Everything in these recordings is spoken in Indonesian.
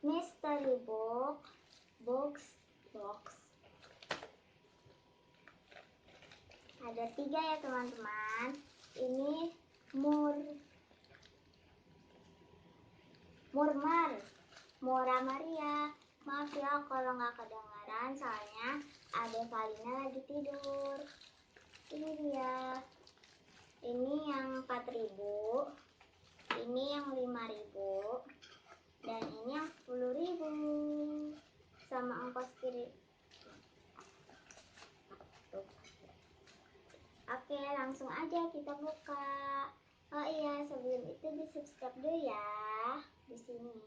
Mistery box. Ada 3 ya teman-teman. Ini murah Maria. Maaf ya kalau nggak kedengaran, soalnya adek Falina lagi tidur. Ini dia. Ini yang 4.000, ini yang 5.000, dan ini yang 10.000 sama ongkos kirim. Oke, langsung aja kita buka. Oh iya, sebelum itu di subscribe dulu ya di sini.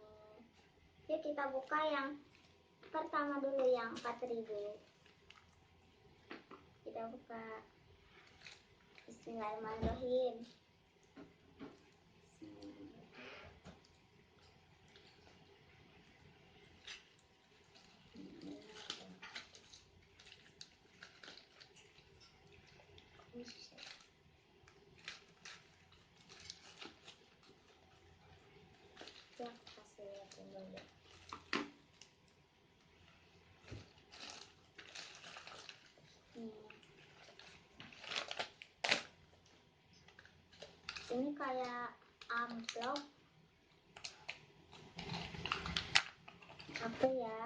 Yuk kita buka yang pertama dulu, yang 4.000. Kita buka. Bismillahirrahmanirrahim. Ya, kasih lihat dulu. Ini kayak amplop apa ya?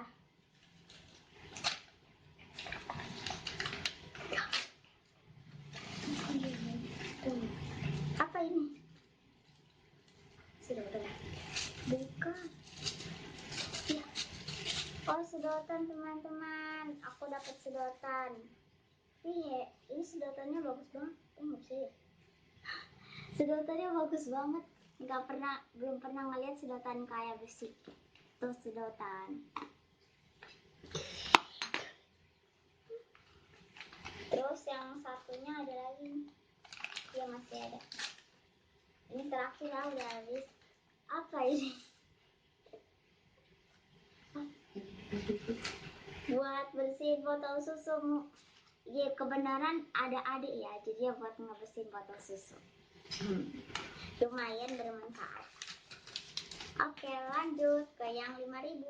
Apa ini? Sedotan? Bukan. Ya. Oh, sedotan teman-teman. Aku dapat sedotan. Iya, ini sedotannya bagus banget. Enggak sih. Sedotannya bagus banget. Belum pernah ngeliat sedotan kayak besi. Tuh sedotan. Terus yang satunya ada lagi. Ya masih ada. Ini terakhir lah, udah habis. Apa ini? Buat bersihin botol susu. Ya kebenaran ada adik ya, jadi ya buat ngebersihin botol susu. Lumayan bermanfaat. Oke, lanjut ke yang 5.000.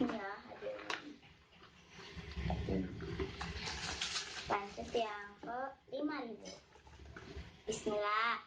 Ya, ada. Lanjut yang ke 5.000. Bismillah.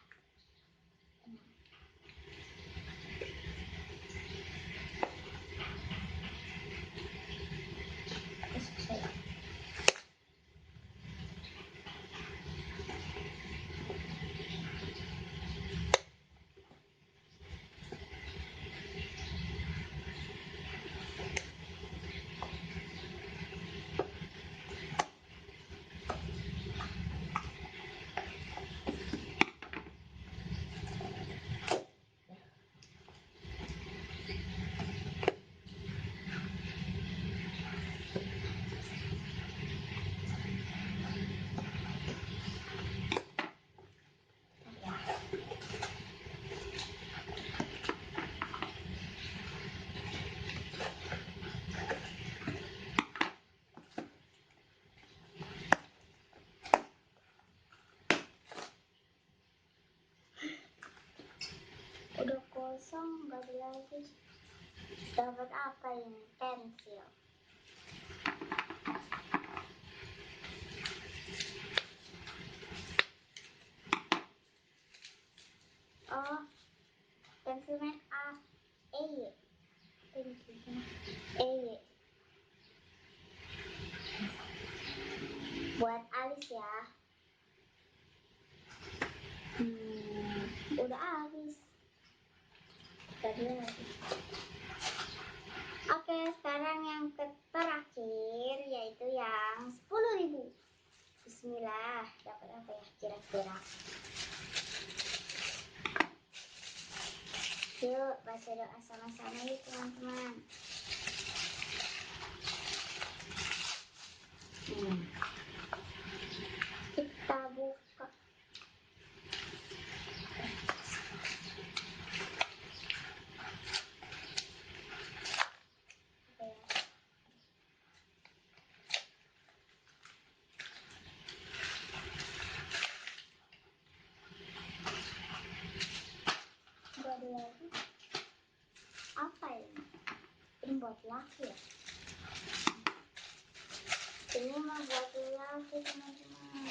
Udah kosong, nggak ada lagi. Dapat apa ini? Pensil. Oh, pensil make up. Buat alis ya. Udah habis. Oke, sekarang yang terakhir yaitu yang 10.000. Bismillah, dapat apa ya kira-kira? Yuk baca doa sama-sama yuk teman-teman. Kita buka. Gak ada laki-laki ya. Ini mah buat laki teman-teman.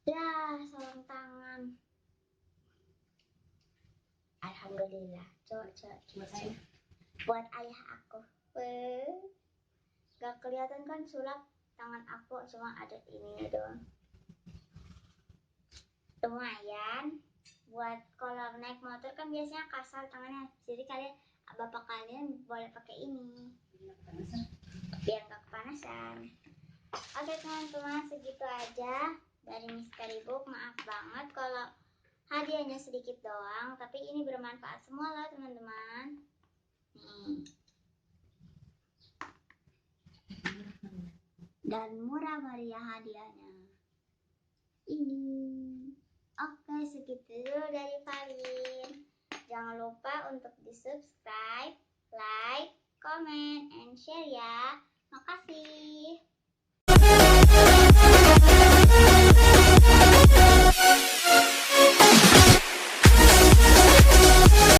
Ya, sarung tangan. Alhamdulillah. Coba. Buat ayah aku. Gak kelihatan kan sulap tangan aku, cuma ada ini doang. Lumayan. Buat kalau naik motor kan biasanya kasar tangannya. Jadi bapak kalian boleh pakai ini. Biar gak kepanasan. Oke teman-teman, segitu aja dari Mistery Book. Maaf banget kalau hadiahnya sedikit doang, tapi ini bermanfaat semua loh teman-teman. Nih. Dan murah meriah hadiahnya. Ini. Oke, segitu dulu dari Falyn. Jangan lupa untuk di subscribe, like, comment, and share ya. Makasih.